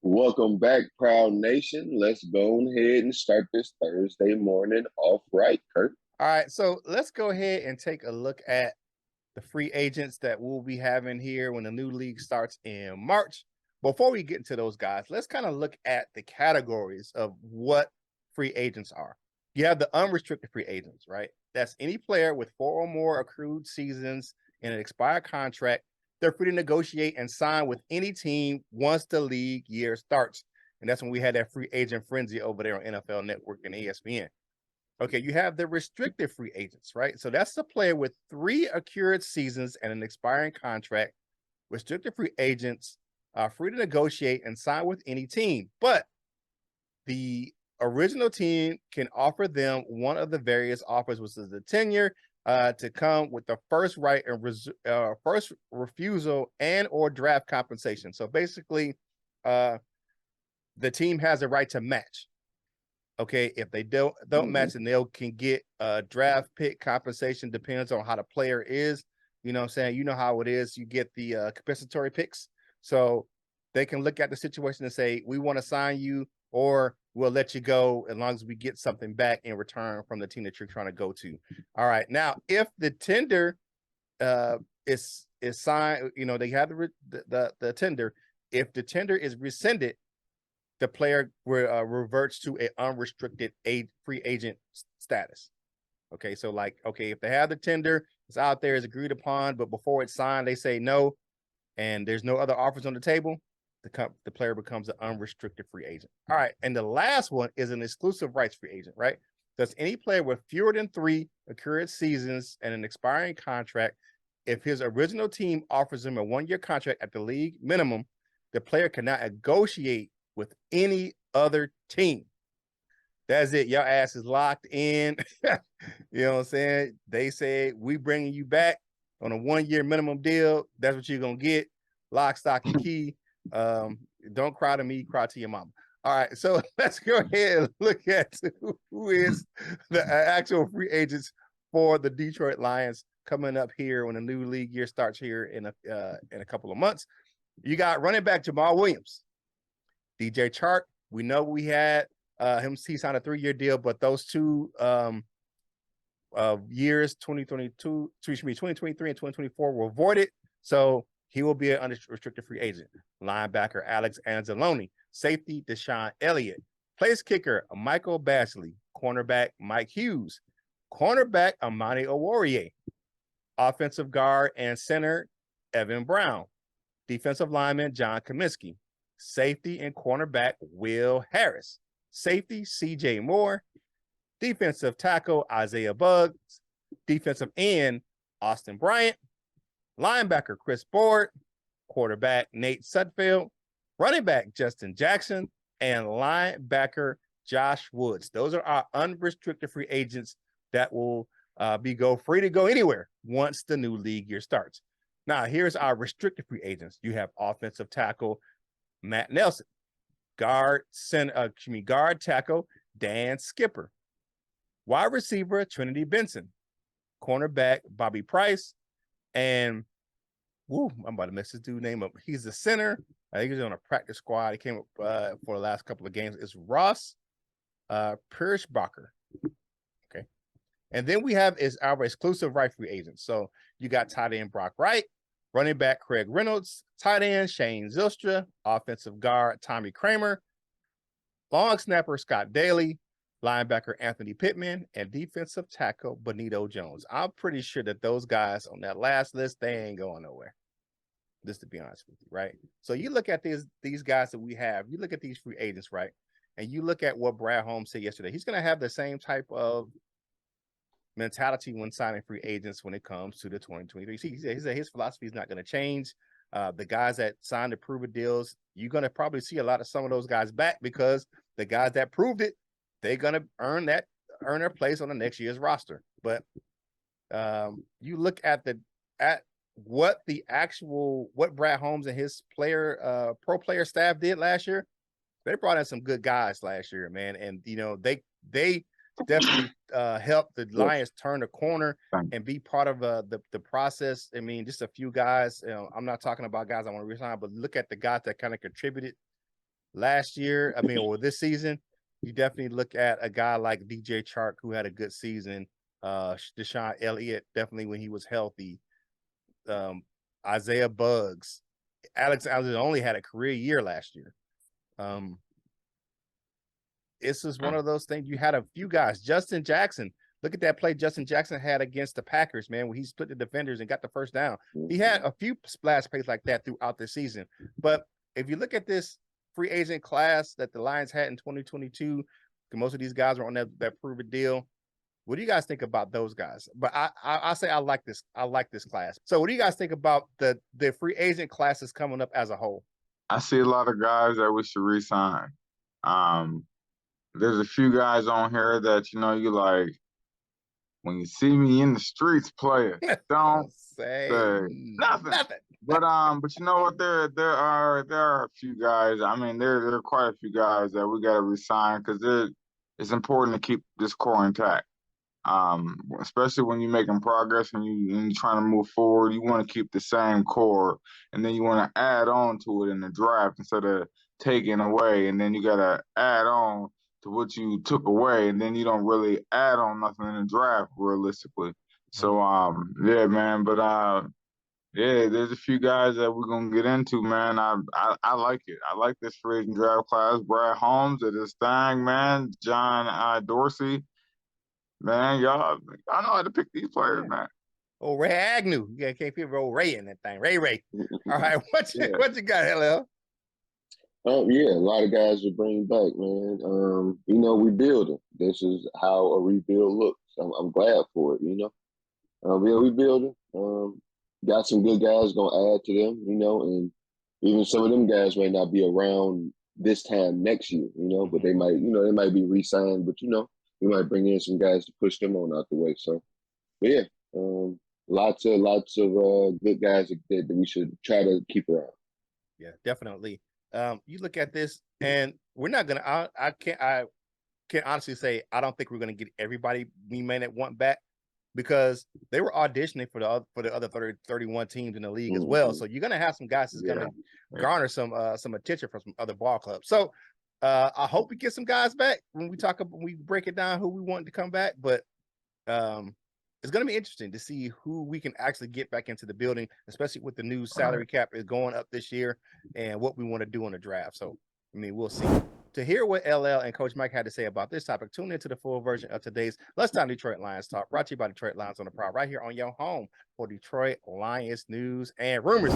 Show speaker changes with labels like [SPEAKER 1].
[SPEAKER 1] Welcome back, Proud Nation. Let's go ahead and start this Thursday morning off right, Curt.
[SPEAKER 2] All right, so let's go ahead and take a look at the free agents that we'll be having here when the new league starts in March. Before we get into those guys, let's kind of look at the categories of what free agents are. You have the unrestricted free agents, right? That's any player with 4 or more accrued seasons in an expired contract. They're free to negotiate and sign with any team once the league year starts. And that's when we had that free agent frenzy over there on NFL Network and ESPN. Okay, you have the restricted free agents, right? So that's the player with 3 accrued seasons and an expiring contract. Restricted free agents are free to negotiate and sign with any team, but the original team can offer them one of the various offers, which is the tenure, to come with the first right and first refusal and or draft compensation. So basically, the team has a right to match. Okay, if they don't match, and they can get draft pick compensation. Depends on how the player is. You know what I'm saying? You know how it is. You get the compensatory picks. So they can look at the situation and say, we want to sign you, or we'll let you go as long as we get something back in return from the team that you're trying to go to. All right. Now, if the tender is signed, they have the tender. If the tender is rescinded, the player reverts to an unrestricted free agent status. Okay, so if they have the tender, it's out there, it's agreed upon, but before it's signed, they say no, and there's no other offers on the table, the player becomes an unrestricted free agent. All right, and the last one is an exclusive rights free agent, right? Does any player with fewer than 3 accrued seasons and an expiring contract, if his original team offers him a 1-year contract at the league minimum, the player cannot negotiate with any other team. That's it. Your ass is locked in. You know what I'm saying? They said, we bringing you back on a 1-year minimum deal. That's what you're going to get. Lock, stock, and key. Don't cry to me, cry to your mama. All right, so let's go ahead and look at who is the actual free agents for the Detroit Lions coming up here when the new league year starts here in a couple of months. You got running back Jamal Williams. DJ Chark, we know we had he signed a 3-year deal, but those 2 years, 2023 and 2024, were voided. So he will be an unrestricted free agent. Linebacker Alex Anzalone, safety Deshaun Elliott, place kicker Michael Bashley, cornerback Mike Hughes, cornerback Amani Oruwariye, offensive guard and center Evan Brown, defensive lineman John Cominsky, safety and cornerback Will Harris, safety CJ Moore, defensive tackle Isaiah Buggs, defensive end Austin Bryant, linebacker Chris Board, quarterback Nate Sudfeld, running back Justin Jackson, and linebacker Josh Woods. Those are our unrestricted free agents that will be free to go anywhere once the new league year starts. Now, here's our restricted free agents. You have offensive tackle Matt Nelson, guard tackle Dan Skipper, wide receiver Trinity Benson, cornerback Bobby Price, and I'm about to mess this dude's name up. He's the center. I think he's on a practice squad. He came up for the last couple of games. It's Ross Pirschbacher. Okay. And then we have is our exclusive right free agents. So you got tight end Brock Wright, running back Craig Reynolds, tight end Shane Zylstra, offensive guard Tommy Kramer, long snapper Scott Daly, linebacker Anthony Pittman, and defensive tackle Benito Jones. I'm pretty sure that those guys on that last list, they ain't going nowhere. Just to be honest with you, right? So you look at these guys that we have, you look at these free agents, right? And you look at what Brad Holmes said yesterday. He's going to have the same type of mentality when signing free agents when it comes to the 2023 season. He said his philosophy is not going to change. The guys that signed the prove-it deals, you're going to probably see a lot of some of those guys back because the guys that proved it, they're going to earn their place on the next year's roster. But you look at what Brad Holmes and his pro player staff did last year. They brought in some good guys last year, man, and they definitely helped the Lions turn the corner and be part of the process. I mean, just a few guys. I'm not talking about guys I want to resign, but look at the guys that kind of contributed last year, or this season, you definitely look at a guy like DJ Chark, who had a good season. Deshaun Elliott, definitely when he was healthy. Isaiah Buggs, Alex Allen only had a career year last year. This is one of those things. You had a few guys. Justin Jackson. Look at that play Justin Jackson had against the Packers, man, where he split the defenders and got the first down. He had a few splash plays like that throughout the season. But if you look at this free agent class that the Lions had in 2022, most of these guys were on that proven deal. What do you guys think about those guys? But I say I like this. I like this class. So what do you guys think about the free agent classes coming up as a whole?
[SPEAKER 3] I see a lot of guys that we should re-sign. There's a few guys on here that, you like, when you see me in the streets playing, don't say nothing. But you know what? There are a few guys. There are quite a few guys that we got to resign because it's important to keep this core intact. Especially when you're making progress and you're trying to move forward, you want to keep the same core, and then you want to add on to it in the draft instead of taking away, and then you got to add on to what you took away, and then you don't really add on nothing in the draft realistically. So yeah, man. But yeah, there's a few guys that we're gonna get into, man. I like it. I like this free agent draft class. Brad Holmes at this thing, man. John Dorsey, man. Y'all know how to pick these players, man.
[SPEAKER 2] Oh, Ray Agnew. Yeah, can't feel old Ray in that thing. Ray. All right, what you got, LL?
[SPEAKER 1] Yeah, a lot of guys to bring back, man. We building. This is how a rebuild looks. I'm glad for it, we building. Got some good guys gonna add to them, and even some of them guys may not be around this time next year, but they might be re-signed, but we might bring in some guys to push them on out the way. So, but yeah, lots of good guys that we should try to keep around.
[SPEAKER 2] Yeah, definitely. You look at this, and we're not gonna. I can't honestly say I don't think we're gonna get everybody we may not want back because they were auditioning for the other 31 teams in the league as well. So you're gonna have some guys that's gonna garner some attention from some other ball clubs. So I hope we get some guys back when we break it down who we want to come back. But it's going to be interesting to see who we can actually get back into the building, especially with the new salary cap is going up this year and what we want to do on the draft. So, we'll see. To hear what LL and Coach Mike had to say about this topic, tune into the full version of today's Let's Talk Detroit Lions Talk, brought to you by Detroit Lions on the Prowl, right here on your home for Detroit Lions news and rumors.